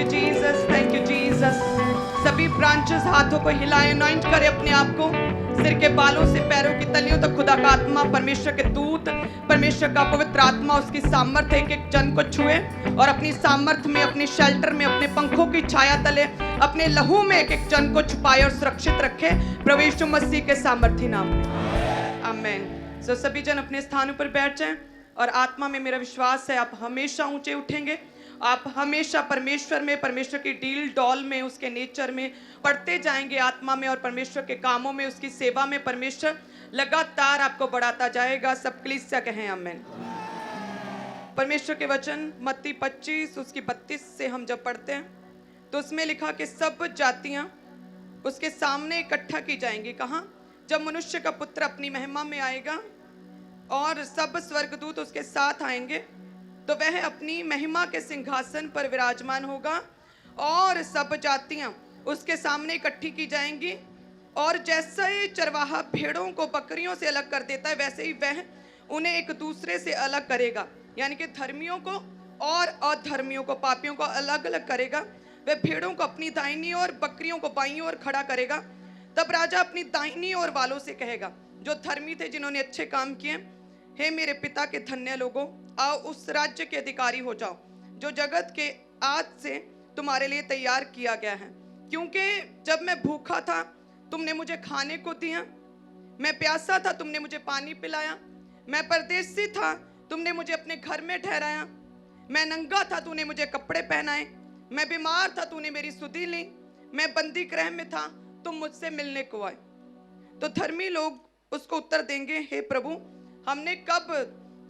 Jesus, thank you Jesus. सभी branches हाथों को हिलाएं, अनॉइंट करें अपने आप को सिर के बालों से पैरों की तलियों तक। खुदा का आत्मा, परमेश्वर के दूत, परमेश्वर का पवित्र आत्मा, उसकी सामर्थ्य एक एक जन को छुए और अपनी सामर्थ्य में, अपने शेल्टर में, अपने पंखों की छाया तले, अपने लहू में एक एक जन को छुपाए और सुरक्षित रखे प्रभु यीशु मसीह के सामर्थ्य नाम में। आमीन। सो सभी जन अपने स्थानों पर बैठ जाएं और आत्मा में मेरा विश्वास है आप हमेशा ऊंचे उठेंगे। आप हमेशा परमेश्वर में, परमेश्वर की डील डॉल में, उसके नेचर में पढ़ते जाएंगे आत्मा में, और परमेश्वर के कामों में, उसकी सेवा में परमेश्वर लगातार आपको बढ़ाता जाएगा। सब कलीसिया कहें आमीन। परमेश्वर के वचन मत्ती 25 उसकी 32 से हम जब पढ़ते हैं तो उसमें लिखा कि सब जातियां उसके सामने इकट्ठा की जाएंगी। कहाँ? जब मनुष्य का पुत्र अपनी महिमा में आएगा और सब स्वर्गदूत उसके साथ आएंगे तो वह अपनी महिमा के सिंहासन पर विराजमान होगा और सब जातियां उसके सामने इकट्ठी की जाएंगी। और जैसे ही चरवाहा भेड़ों को बकरियों से अलग कर देता है वैसे ही वह उन्हें एक दूसरे से अलग करेगा, यानी कि धर्मियों को और अधर्मियों को, पापियों को अलग अलग करेगा। वह भेड़ों को अपनी दाहिनी और बकरियों को बाईं ओर खड़ा करेगा। तब राजा अपनी दाहिनी ओर वालों से कहेगा, जो धर्मी थे, जिन्होंने अच्छे काम किए, हे मेरे पिता के धन्य लोगों, आओ उस राज्य के अधिकारी हो जाओ जो जगत के आज से तुम्हारे लिए तैयार किया गया है। क्योंकि जब मैं भूखा था तुमने मुझे खाने को दिया, मैं प्यासा था तुमने मुझे पानी पिलाया, मैं परदेसी था तुमने मुझे अपने घर में ठहराया, मैं नंगा था तूने मुझे कपड़े पहनाए, मैं बीमार था तूने मेरी सुधि ली, मैं बंदी गृह में था तुम मुझसे मिलने को आए। तो धर्मी लोग उसको उत्तर देंगे, हे प्रभु, हमने कब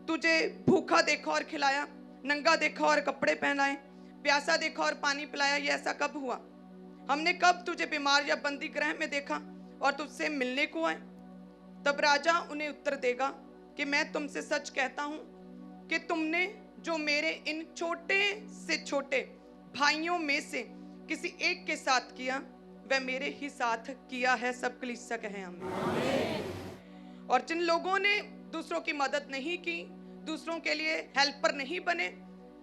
तुझे भूखा देखा और खिलाया, नंगा देखा और कपड़े पहनाए, प्यासा देखा और पानी पिलाया? ये ऐसा कब हुआ? हमने कब तुझे बीमार या बंदी गृह में देखा और तुझसे मिलने को आए? तब राजा उन्हें उत्तर देगा कि मैं तुमसे सच कहता हूं कि तुमने जो मेरे इन छोटे से छोटे भाइयों में से किसी एक के साथ किया वह मेरे ही साथ किया है। सब कलीसिया कहें आमीन। और जिन लोगों ने दूसरों की मदद नहीं की, दूसरों के लिए हेल्पर नहीं बने,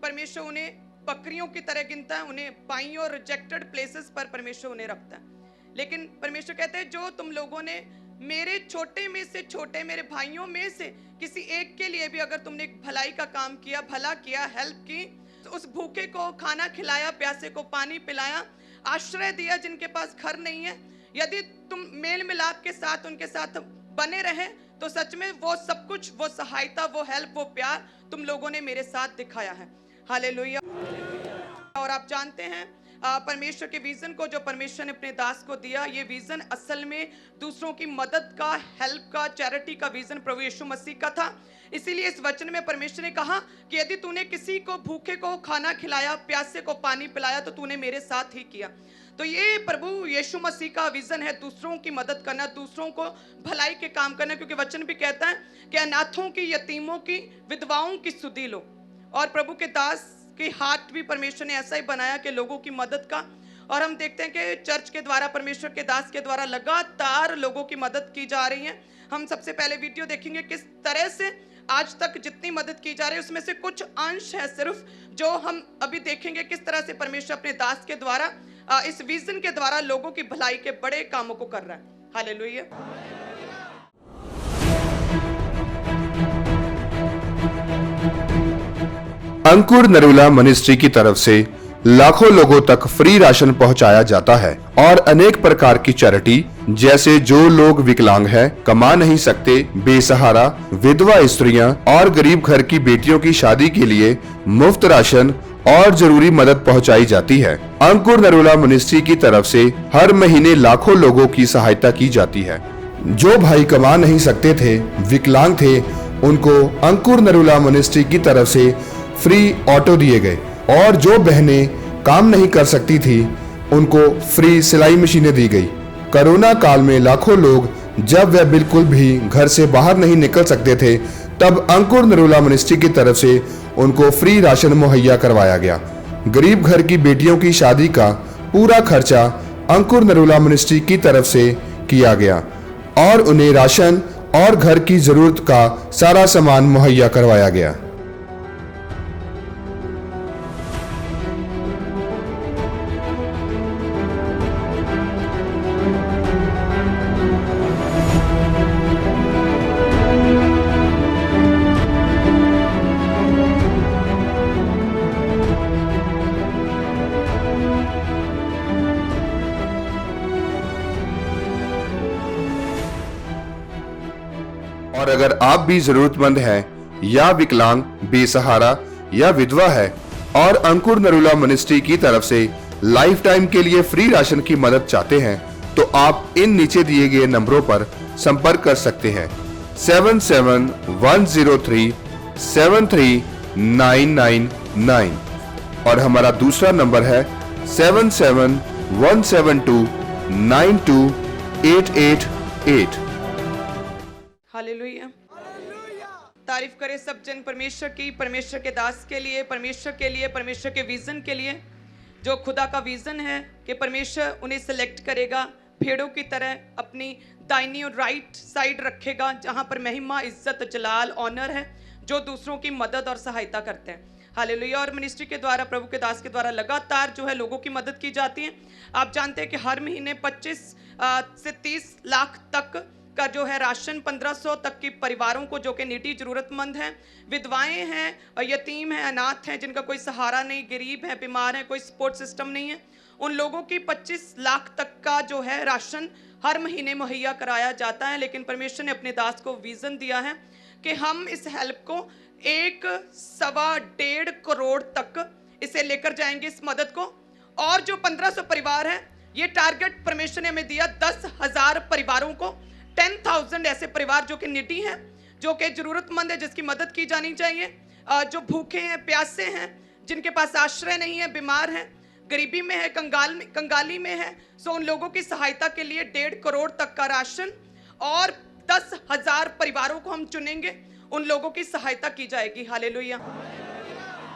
परमेश्वर उन्हें बकरियों की तरह गिनता है, उन्हें बाईं और रिजेक्टेड प्लेसेस पर परमेश्वर उन्हें रखता है। लेकिन परमेश्वर कहते हैं जो तुम लोगों ने मेरे छोटे में से छोटे, मेरे भाइयों में से किसी एक के लिए भी अगर तुमने एक भलाई का काम किया, भला किया, हेल्प की, तो उस भूखे को खाना खिलाया, प्यासे को पानी पिलाया, आश्रय दिया जिनके पास घर नहीं है, यदि तुम मेल मिलाप के साथ उनके साथ बने रहे तो सच में वो सब कुछ, वो सहायता, वो हेल्प, वो प्यार तुम लोगों ने मेरे साथ दिखाया है। हालेलुया। और आप जानते हैं परमेश्वर के विजन को जो परमेश्वर ने अपने दास को दिया, ये विजन असल में दूसरों की मदद का, हेल्प का, चैरिटी का विजन प्रभु यीशु मसीह का था। इसीलिए इस वचन में परमेश्वर ने कहा कि यदि तूने किसी को भूखे को खाना खिलाया, प्यासे को पानी पिलाया, तो तूने मेरे साथ ही किया। तो ये प्रभु यीशु मसीह का विजन है, दूसरों की मदद करना, दूसरों को भलाई के काम करना। क्योंकि वचन भी कहता है कि अनाथों की, यतीमों की, विधवाओं की सुधि लो। और प्रभु के दास के हाथ भी परमेश्वर ने ऐसा ही बनाया कि लोगों की मदद का। और हम देखते हैं कि चर्च के द्वारा, परमेश्वर के दास के द्वारा लगातार लोगों की मदद की जा रही है। हम सबसे पहले वीडियो देखेंगे किस तरह से आज तक जितनी मदद की जा रही है उसमें से कुछ अंश है सिर्फ जो हम अभी देखेंगे, किस तरह से परमेश्वर अपने दास के द्वारा, इस विजन के द्वारा लोगों की भलाई के बड़े कामों को कर रहा है। हालेलुया। अंकुर नरूला मिनिस्ट्री की तरफ से लाखों लोगों तक फ्री राशन पहुंचाया जाता है और अनेक प्रकार की चैरिटी, जैसे जो लोग विकलांग हैं, कमा नहीं सकते, बेसहारा, विधवा स्त्रियां और गरीब घर की बेटियों की शादी के लिए मुफ्त राशन और जरूरी मदद पहुंचाई जाती है। अंकुर नरूला मिनिस्ट्री की तरफ से हर महीने लाखों लोगों की सहायता की जाती है। जो भाई कमा नहीं सकते थे, विकलांग थे, उनको अंकुर नरूला मिनिस्ट्री की तरफ से फ्री ऑटो दिए गए। और जो बहनें काम नहीं कर सकती थी, उनको फ्री सिलाई मशीनें दी गई। कोरोना काल में लाखों लोग, जब वह बिल्कुल भी घर से बाहर नहीं निकल सकते थे, तब अंकुर नरूला मिनिस्ट्री की तरफ से उनको फ्री राशन मुहैया करवाया गया। गरीब घर की बेटियों की शादी का पूरा खर्चा अंकुर नरूला मिनिस्ट्री की तरफ से किया गया और उन्हें राशन और घर की जरूरत का सारा सामान मुहैया करवाया गया। और अगर आप भी जरूरतमंद हैं या विकलांग, बेसहारा या विधवा है और अंकुर नरूला मिनिस्ट्री की तरफ से लाइफ टाइम के लिए फ्री राशन की मदद चाहते हैं तो आप इन नीचे दिए गए नंबरों पर संपर्क कर सकते हैं 7710373999 और हमारा दूसरा नंबर है 7717292888। हालेलुया। तारीफ करे सब जन परमेश्वर की, परमेश्वर के दास के लिए, परमेश्वर के लिए, परमेश्वर के विजन के लिए। जो खुदा का विजन है कि परमेश्वर उन्हें सिलेक्ट करेगा, भेड़ों की तरह अपनी दाहिनी और राइट साइड रखेगा, जहां पर महिमा, इज्जत, जलाल, ऑनर है, जो दूसरों की मदद और सहायता करते हैं। हालेलुया। और मिनिस्ट्री के द्वारा, प्रभु के दास के द्वारा लगातार जो है लोगों की मदद की जाती है। आप जानते हैं कि हर महीने 25 से 30 लाख तक का जो है राशन 1500 तक की परिवारों को, जो कि नीडी जरूरतमंद हैं, विधवाएं हैं, यतीम हैं, अनाथ हैं, जिनका कोई सहारा नहीं, गरीब है, बीमार है, कोई सपोर्ट सिस्टम नहीं है, उन लोगों की 25 लाख तक का जो है राशन हर महीने मुहैया कराया जाता है। लेकिन परमेश्वर ने अपने दास को विजन दिया है कि हम इस हेल्प को 1.25 करोड़ तक इसे लेकर जाएंगे, इस मदद को। और जो 1500 परिवार है, ये टारगेट परमेश्वर ने हमें दिया 10,000 परिवारों को, 10,000 ऐसे परिवार जो कि निडी हैं, जो कि जरूरतमंद है, जिसकी मदद की जानी चाहिए, जो भूखे हैं, प्यासे हैं, जिनके पास आश्रय नहीं है, बीमार हैं, गरीबी में है, कंगाली में है। सो उन लोगों की सहायता के लिए 1.5 करोड़ तक का राशन और 10,000 परिवारों को हम चुनेंगे, उन लोगों की सहायता की जाएगी। हालेलुया।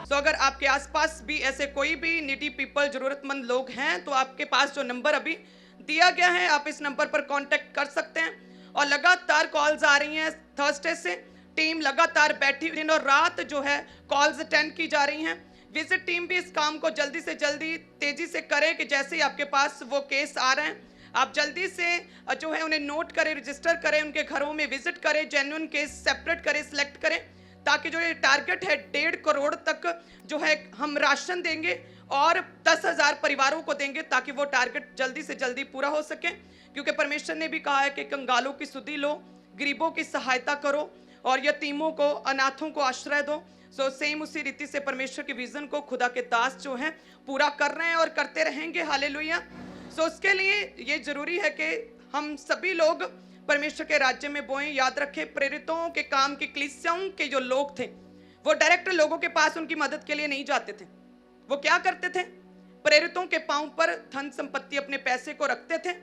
सो अगर आपके आसपास भी ऐसे कोई भी नीडी पीपल, जरूरतमंद लोग हैं, तो आपके पास जो नंबर अभी दिया गया है, आप इस नंबर पर कांटेक्ट कर सकते हैं। और लगातार कॉल्स आ रही हैं, थर्सडे से टीम लगातार बैठी, दिन और रात जो है कॉल्स अटेंड की जा रही हैं। विजिट टीम भी इस काम को जल्दी से जल्दी, तेजी से करे कि जैसे ही आपके पास वो केस आ रहे हैं, आप जल्दी से जो है उन्हें नोट करें, रजिस्टर करें, उनके घरों में विजिट करें, जेन्युइन केस सेपरेट करें, सिलेक्ट करें, ताकि जो ये टारगेट है 1.5 करोड़ तक जो है हम राशन देंगे और 10,000 परिवारों को देंगे, ताकि वो टारगेट जल्दी से जल्दी पूरा हो सके। क्योंकि परमेश्वर ने भी कहा है कि कंगालों की सुधि लो, गरीबों की सहायता करो और यतीमों को, अनाथों को आश्रय दो। सो सेम उसी रीति से परमेश्वर के विजन को खुदा के दास जो हैं पूरा कर रहे हैं और करते रहेंगे। हालेलुया। सो उसके लिए ये जरूरी है कि हम सभी लोग परमेश्वर के राज्य में बोएं। याद रखें, प्रेरितों के काम की, कलीसियाओं के जो लोग थे, वो डायरेक्ट लोगों के पास उनकी मदद के लिए नहीं जाते थे। वो क्या करते थे? प्रेरितों के पांव पर धन संपत्ति, अपने पैसे को रखते थे।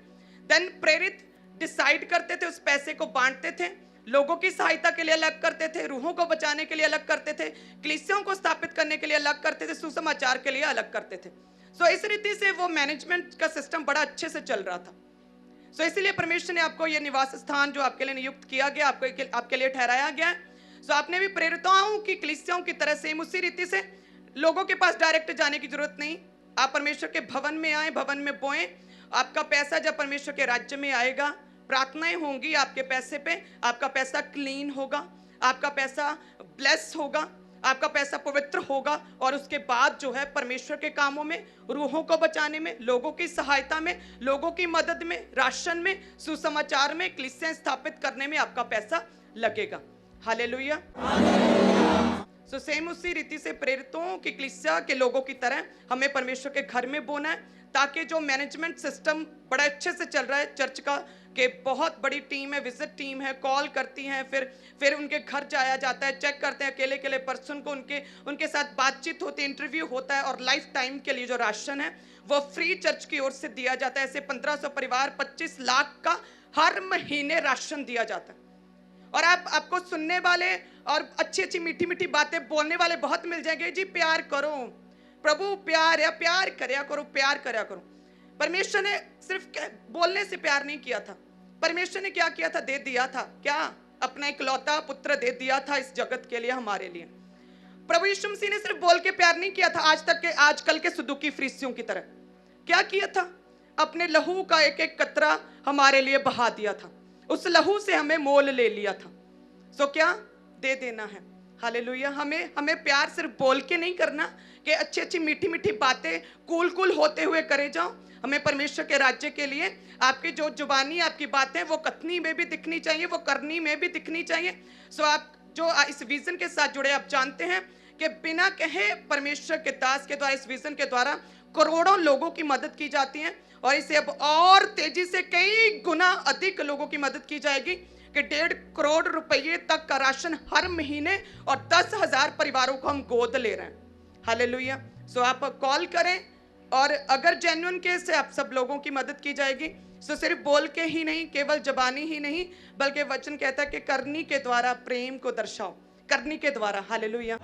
देन प्रेरित डिसाइड करते थे, उस पैसे को बांटते थे, लोगों की सहायता के लिए अलग करते थे, रूहों को बचाने के लिए अलग करते थे, कलीसियाओं को स्थापित करने के लिए अलग करते थे, सुसमाचार के लिए अलग करते थे। सो इस रीति से वो मैनेजमेंट का सिस्टम बड़ा अच्छे से चल रहा था। सो इसीलिए परमेश्वर ने आपको ये निवास स्थान जो आपके लिए नियुक्त किया गया, आपके लिए ठहराया गया है। सो आपने भी प्रेरितों की, कलीसियाओं की तरह सेम उसी रीति से लोगों के पास डायरेक्ट जाने की जरूरत नहीं। आप परमेश्वर के भवन में आए, भवन में बोएं। आपका पैसा जब परमेश्वर के राज्य में आएगा, प्रार्थनाएं होंगी आपके पैसे पे, आपका पैसा क्लीन होगा, आपका पैसा ब्लेस होगा, आपका पैसा पवित्र होगा। और उसके बाद जो है परमेश्वर के कामों में, रूहों को बचाने में, लोगों की सहायता में, लोगों की मदद में, राशन में, सुसमाचार में, कलीसियां स्थापित करने में आपका पैसा लगेगा। हालेलुया। सो सेम उसी रीति से प्रेरितों की, कलीसिया के लोगों की तरह हमें परमेश्वर के घर में बोना है, ताकि जो मैनेजमेंट सिस्टम बड़ा अच्छे से चल रहा है चर्च का, कि बहुत बड़ी टीम है, विजिट टीम है, कॉल करती हैं, फिर उनके घर जाया जाता है, चेक करते हैं अकेले अकेले पर्सन को, उनके साथ बातचीत होती है, इंटरव्यू होता है, और लाइफ टाइम के लिए जो राशन है वो फ्री चर्च की ओर से दिया जाता है। ऐसे 1500 परिवार, 25 लाख का हर महीने राशन दिया जाता है। और आपको सुनने वाले और अच्छी अच्छी मीठी मीठी बातें बोलने वाले बहुत मिल जाएंगे। जी प्यार करो, प्रभु प्यार है, प्यार करया करो, प्यार करया करो। परमेश्वर ने सिर्फ बोलने से प्यार नहीं किया था, परमेश्वर ने क्या किया था? दे दिया था। क्या? अपना इकलौता पुत्र दे दिया था इस जगत के लिए, हमारे लिए। प्रभु यीशु मसीह ने सिर्फ बोल के प्यार नहीं किया था आज तक के, आजकल के सदूकी फरीसियों की तरह। क्या किया था? अपने लहू का एक एक कतरा हमारे लिए बहा दिया था, उस लहू से हमें मोल ले लिया था। सो क्या? दे देना है। हालेलुया। हमें प्यार सिर्फ बोल के नहीं करना कि अच्छी अच्छी मीठी मीठी बातें कूल कूल होते हुए करे जाओ। हमें परमेश्वर के राज्य के लिए आपकी जो जुबानी आपकी बातें वो कथनी में भी दिखनी चाहिए, वो करनी में भी दिखनी चाहिए। सो आप जो इस विजन के साथ जुड़े, आप जानते हैं कि बिना कहे परमेश्वर के दास के द्वारा, इस विजन के द्वारा करोड़ों लोगों की मदद की जाती है और इसे अब और तेजी से कई गुना अधिक लोगों की मदद की जाएगी कि 1.5 करोड़ रुपए तक का राशन हर महीने और 10,000 परिवारों को हम गोद ले रहे हैं। हालेलुया। सो आप कॉल करें और अगर जेन्युइन केस से आप सब लोगों की मदद की जाएगी। सो सिर्फ बोल के ही नहीं, केवल जबानी ही नहीं, बल्कि वचन कहता है कि करनी के द्वारा प्रेम को दर्शाओ, करनी के द्वारा। हालेलुया।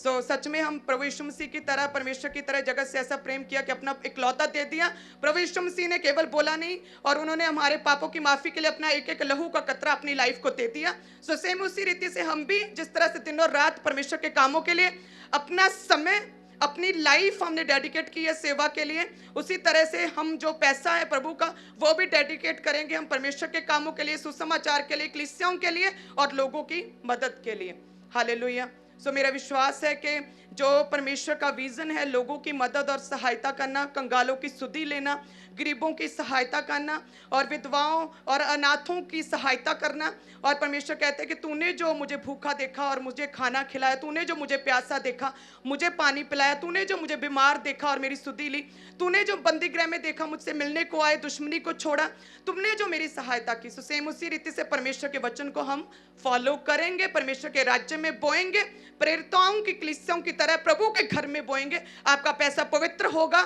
सो सच में हम प्रभु यीशु मसीह की तरह, परमेश्वर की तरह जगत से ऐसा प्रेम किया कि अपना इकलौता दे दिया। प्रभु यीशु मसीह ने केवल बोला नहीं, और उन्होंने हमारे पापों की माफी के लिए अपना एक एक लहू का कतरा अपनी लाइफ को दे दिया। सो सेम उसी रीति से हम भी जिस तरह से दिनों रात परमेश्वर के कामों के लिए अपना समय, अपनी लाइफ हमने डेडिकेट की है सेवा के लिए, उसी तरह से हम जो पैसा है प्रभु का वो भी डेडिकेट करेंगे हम परमेश्वर के कामों के लिए, सुसमाचार के लिए, कलीसियाओं के लिए और लोगों की मदद के लिए। हालेलुया। सो मेरा विश्वास है कि जो परमेश्वर का विजन है, लोगों की मदद और सहायता करना, कंगालों की सुधि लेना, गरीबों की सहायता करना और विधवाओं और अनाथों की सहायता करना। और परमेश्वर कहते हैं कि तूने जो मुझे भूखा देखा और मुझे खाना खिलाया, तूने जो मुझे प्यासा देखा मुझे पानी पिलाया, तूने जो मुझे बीमार देखा और मेरी सुधि ली, तूने जो बंदी गृह में देखा मुझसे मिलने को आए, दुश्मनी को छोड़ा, तुमने जो मेरी सहायता की। सो सेम उसी रीति से परमेश्वर के वचन को हम फॉलो करेंगे, परमेश्वर के राज्य में बोएंगे, प्रेरितों की कलीसियाओं की तरह प्रभु के घर में बोएंगे। आपका पैसा पवित्र होगा,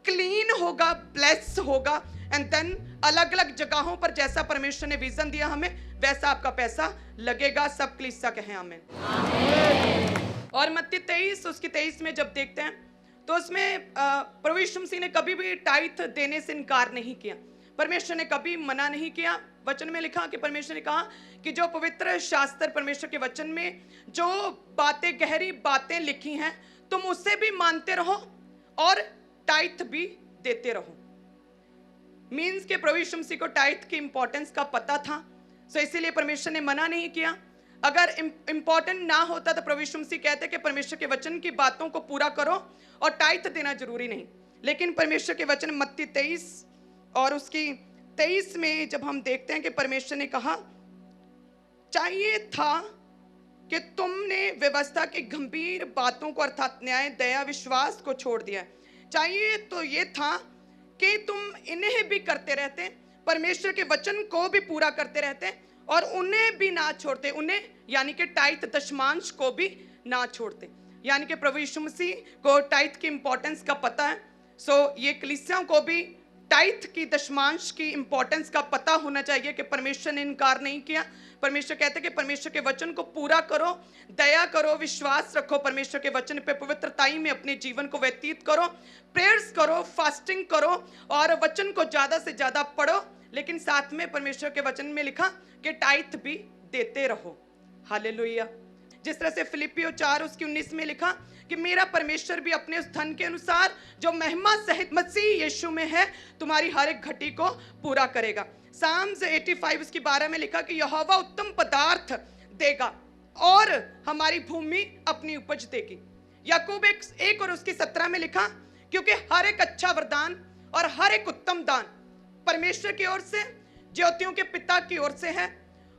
क्लीन होगा, ब्लेस होगा, एंड देन अलग अलग जगहों पर जैसा परमेश्वर ने विजन दिया हमें वैसा आपका पैसा लगेगा। सब कलीसिया कहें आमीन। और मत्ती 23 उसकी 23 में जब देखते हैं तो उसमें प्रभु यीशु मसीह ने कभी भी टाइथ देने से इनकार नहीं किया, परमेश्वर ने कभी मना नहीं किया। वचन में लिखा कि परमेश्वर ने कहा कि जो पवित्र शास्त्र, परमेश्वर के वचन में जो बातें, गहरी बातें लिखी हैं, तुम उससे भी मानते रहो और टाइथ भी देते रहो। मीन्स के प्रभु यीशु मसीह को टाइथ की इंपॉर्टेंस का पता था, सो इसीलिए परमेश्वर ने मना नहीं किया। अगर इंपॉर्टेंट ना होता तो प्रभु यीशु मसीह कहते कि परमेश्वर के वचन की बातों को पूरा करो और टाइथ देना जरूरी नहीं। लेकिन परमेश्वर के वचन मत्ती 23 और उसकी 23 में जब हम देखते हैं कि परमेश्वर ने कहा, चाहिए था कि तुमने व्यवस्था की गंभीर बातों को अर्थात न्याय, दया, विश्वास को छोड़ दिया। चाहिए तो ये था कि तुम इन्हें भी करते रहते, परमेश्वर के वचन को भी पूरा करते रहते और उन्हें भी ना छोड़ते, उन्हें यानी कि टाइथ, दशमांश को भी ना छोड़ते। यानी कि प्रभु यीशु मसीह को टाइथ की इंपॉर्टेंस का पता है। सो ये कलीसियाओं को भी टाइथ की, दशमांश की इंपॉर्टेंस का पता होना चाहिए कि परमेश्वर ने इनकार नहीं किया। परमेश्वर कहते हैं कि परमेश्वर के वचन को पूरा करो, दया करो, विश्वास रखो, परमेश्वर के वचन पे पवित्रताई में अपने जीवन को व्यतीत करो, प्रेयर्स करो, फास्टिंग करो और वचन को ज्यादा से ज्यादा पढ़ो। लेकिन साथ में परमेश्वर के वचन में लिखा कि टाइथ भी देते रहो। हालेलुया। जिस तरह से फिलिपियो 4 उसकी 19 में लिखा कि मेरा परमेश्वर भी अपने उस धन के अनुसार जो महिमा सहित मसीह यीशु में है तुम्हारी हर एक घटी को पूरा करेगा। साम्स 85 उसकी 12 में लिखा कि यहोवा उत्तम पदार्थ देगा और हमारी भूमि अपनी उपज देगी। याकूब 1 और उसकी 17 में लिखा, क्योंकि हर एक अच्छा वरदान और हर एक उत्तम दान परमेश्वर की ओर से, ज्योतियों के पिता की ओर से है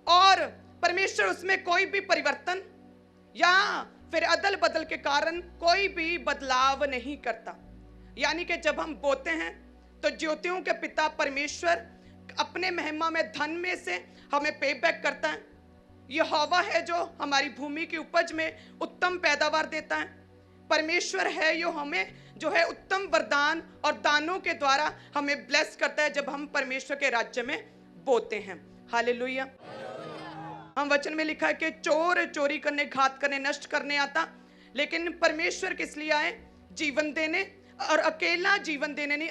और परमेश्वर उसमें कोई भी परिवर्तन या फिर अदल बदल के कारण कोई भी बदलाव नहीं करता। यानी कि जब हम बोते हैं तो ज्योतियों के पिता परमेश्वर अपने महिमा में धन में से हमें पे बैक करता है। यहोवा है जो हमारी भूमि की उपज में उत्तम पैदावार देता है। परमेश्वर है जो हमें जो है उत्तम वरदान और दानों के द्वारा हमें ब्लेस करता है जब हम परमेश्वर के राज्य में बोते हैं। हालेलुया। हम वचन में लिखा है कि चोर चोरी करने, घात करने, नष्ट करने आता, लेकिन परमेश्वर किस लिए आए? जीवन देने, और अकेला जीवन देने नहीं,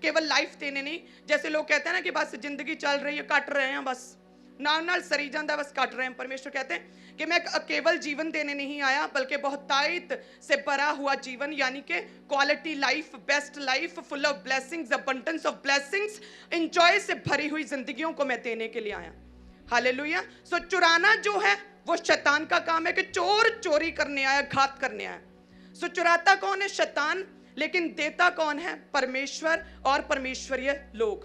केवल लाइफ देने नहीं। जैसे लोग कहते हैं ना कि बस जिंदगी चल रही है, काट रहे हैं, बस नाल सरी जाता बस काट रहे हैं। परमेश्वर कहते हैं कि मैं केवल जीवन देने नहीं आया बल्कि बहुतायत से भरा हुआ जीवन, यानी कि quality life, best life, full of blessings, abundance of blessings, enjoy से भरी हुई जिंदगियों को मैं देने के लिए आया। हालेलुया। सो चुराना जो है वो शैतान का काम है कि चोर चोरी करने आया, घात करने आया। सो चुराता कौन है? शैतान। लेकिन देता कौन है? परमेश्वर और परमेश्वरीय लोग।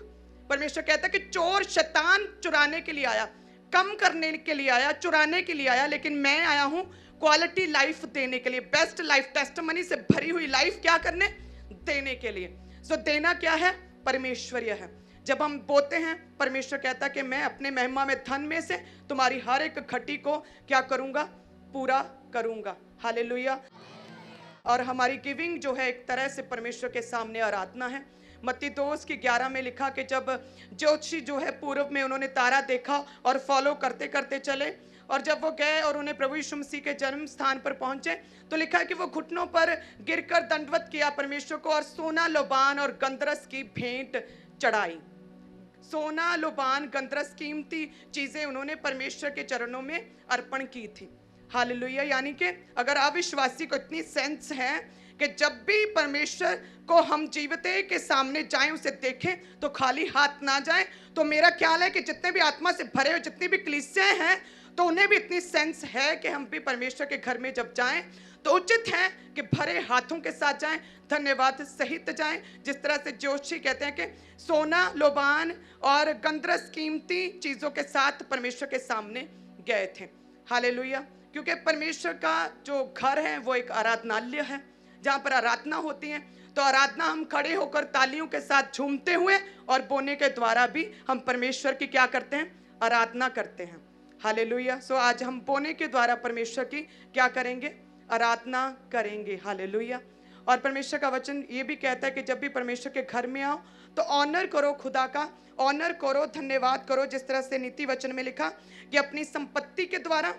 परमेश्वर कहता है कि चोर शैतान चुराने के लिए आया, कम करने के लिए आया, चुराने के लिए आया, लेकिन मैं आया हूं क्वालिटी लाइफ देने के लिए, बेस्ट लाइफ, टेस्टिमनी से भरी हुई लाइफ क्या करने? देने के लिए। सो देना क्या है? परमेश्वरीय है। जब हम बोते हैं, परमेश्वर कहता कि मैं अपने महिमा में धन में से तुम्हारी हर एक खटी को क्या करूंगा? पूरा करूंगा। हालेलुया। और हमारी गिविंग जो है एक तरह से परमेश्वर के सामने आराधना है। मत्ती 2:11 में लिखा कि जब ज्योतिषी जो है पूर्व में उन्होंने तारा देखा और फॉलो करते करते चले, और जब वो गए और उन्हें प्रभु यीशु मसीह के जन्म स्थान पर पहुंचे तो लिखा है कि वो घुटनों पर गिरकर दंडवत किया परमेश्वर को और सोना, लोबान और गंधरस की भेंट चढ़ाई। सोना, लोबान, गंधरस, कीमती चीजें उन्होंने परमेश्वर के चरणों में अर्पण की थी। हालेलुया। यानी कि अगर अविश्वासी को इतनी सेंस है कि जब भी परमेश्वर को हम जीवते के सामने जाएं, उसे देखें तो खाली हाथ ना जाएं, तो मेरा ख्याल है कि जितने भी आत्मा से भरे हुए जितनी भी कलीसियाएं हैं तो उन्हें भी इतनी सेंस है कि हम भी परमेश्वर के घर में जब जाएं तो उचित है कि भरे हाथों के साथ जाएं, धन्यवाद सहित जाएं। जिस तरह से जोशी कहते हैं कि सोना, लोबान और गंधरस कीमती चीजों के साथ परमेश्वर के सामने गए थे। हालेलुया। क्योंकि परमेश्वर का जो घर है वो एक आराधनालय है जहाँ पर आराधना होती है। तो आराधना हम खड़े होकर तालियों के साथ झूमते हुए और बोने के द्वारा भी हम परमेश्वर की क्या करते हैं? आराधना करते हैं। हालेलुया। सो आज हम बोने के द्वारा परमेश्वर की क्या करेंगे? आराधना करेंगे। हालेलुया। और परमेश्वर का वचन ये भी कहता है कि जब भी परमेश्वर के घर में आओ तो ऑनर करो, खुदा का ऑनर करो, धन्यवाद करो। जिस तरह से नीति वचन में लिखा कि अपनी संपत्ति के द्वारा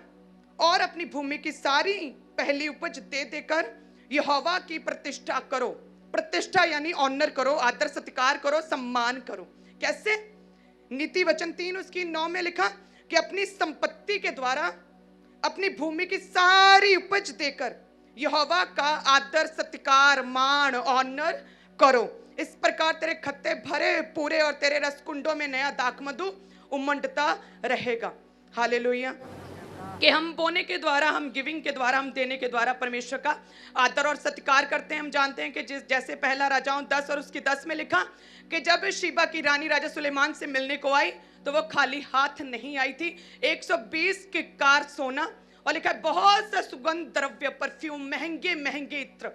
और अपनी भूमि की सारी पहली उपज दे देकर यहोवा की प्रतिष्ठा करो। प्रतिष्ठा यानी ऑनर करो, आदर सत्कार करो, सम्मान करो। कैसे? नीति वचन 3:9 में लिखा कि अपनी संपत्ति के द्वारा अपनी भूमि की सारी उपज देकर यहोवा का आदर सत्कार, मान, ऑनर करो। इस प्रकार तेरे खत्ते भरे पूरे और तेरे रसकुंडों में नया दाखमधु उमंडता रहेगा। हालेलुया। कि हम बोने के द्वारा, हम गिविंग के द्वारा, हम देने के द्वारा परमेश्वर का आदर और सत्कार करते हैं। हम जानते हैं कि जैसे पहला राजाओं 10 और उसकी 10 में लिखा कि जब शीबा की रानी राजा सुलेमान से मिलने को आई तो वो खाली हाथ नहीं आई थी। 120 किक्कार सोना और लिखा है बहुत सा सुगंध द्रव्य, परफ्यूम, महंगे महंगे इत्र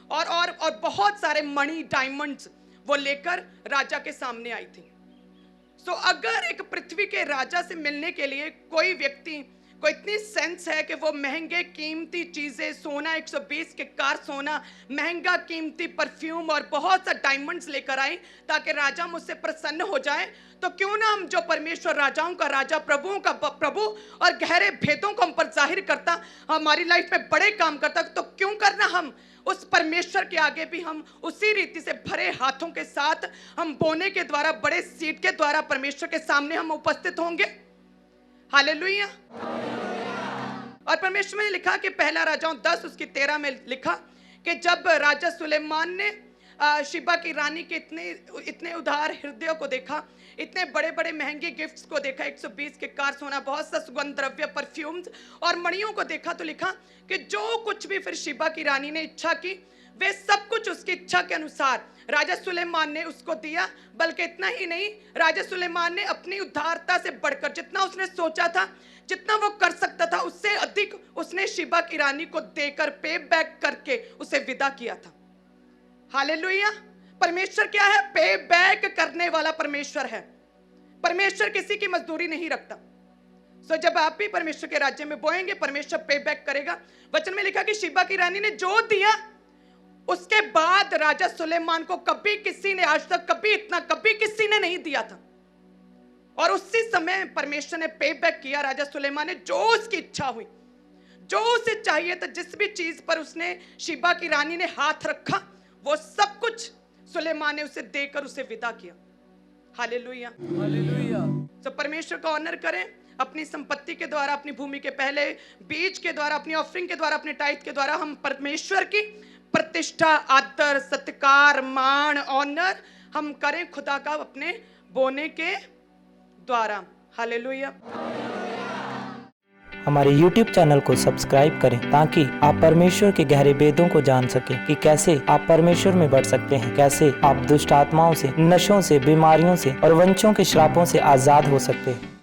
और बहुत सारे मणि, डायमंड्स वो लेकर राजा के सामने आई थी। सो अगर एक पृथ्वी के राजा से मिलने के लिए कोई व्यक्ति को इतनी सेंस है कि वो महंगे कीमती चीजें, सोना, 120 किक्कार सोना, महंगा कीमती परफ्यूम और बहुत सा डायमंड्स लेकर आए ताकि राजा मुझसे प्रसन्न हो जाए, तो क्यों ना हम जो परमेश्वर राजाओं का राजा, प्रभुओं का प्रभु और गहरे भेदों को हम पर जाहिर करता, हमारी लाइफ में बड़े काम करता, तो क्यों करना हम उस परमेश्वर के आगे भी हम उसी रीति से भरे हाथों के साथ हम बोने के द्वारा, बड़े सीट के द्वारा परमेश्वर के सामने हम उपस्थित होंगे। हालेलुया। और परमेश्वर ने लिखा कि पहला राजाओं 10 उसकी 13 में लिखा कि जब राजा सुलेमान ने शीबा की रानी के इतने उदार हृदयों को देखा, इतने बड़े बड़े महंगे गिफ्ट्स को देखा, 120 किक्कार सोना, बहुत सा सुगंध द्रव्य, परफ्यूम्स और मणियों को देखा, तो लिखा कि जो कुछ भी फिर शीबा की रानी ने इच्छा की वे सब कुछ उसकी इच्छा के अनुसार राजा सुलेमान ने उसको दिया। बल्कि इतना ही नहीं, राजा सुलेमान ने अपनी उदारता से बढ़कर जितना उसने सोचा था, जितना वो कर सकता था, उससे अधिक उसने शीबा की रानी को देकर पे बैक करके उसे विदा किया था। हालेलुया। परमेश्वर क्या है? पे बैक करने वाला परमेश्वर है। परमेश्वर किसी की मजदूरी नहीं रखता। सो जब आप भी परमेश्वर के राज्य में बोएंगे, परमेश्वर पे बैक करेगा। वचन में लिखा कि शीबा की रानी ने जो दिया उसके बाद राजा सुलेमान को कभी किसी ने, आज तक कभी इतना कभी किसी ने नहीं दिया था। और उसी समय परमेश्वर ने पे बैक किया। राजा सुलेमान ने जो उसकी इच्छा हुई, जो उसे चाहिए था, जिस भी चीज पर उसने शीबा की रानी ने हाथ रखा, वो सब कुछ सुलेमान ने उसे देकर उसे विदा किया। हालेलुया। हालेलुया। तो परमेश्वर का ऑनर करें अपनी संपत्ति के द्वारा, अपनी भूमि के पहले बीज के द्वारा, अपनी ऑफरिंग के द्वारा, अपने टाइट के द्वारा हम परमेश्वर की प्रतिष्ठा, आदर, सत्कार, मान, ऑनर हम करें खुदा का अपने बोने के द्वारा। हालेलुया। हमारे YouTube चैनल को सब्सक्राइब करें ताकि आप परमेश्वर के गहरे वेदों को जान सकें कि कैसे आप परमेश्वर में बढ़ सकते हैं, कैसे आप दुष्ट आत्माओं से, नशों से, बीमारियों से और वंशों के श्रापों से आजाद हो सकते हैं।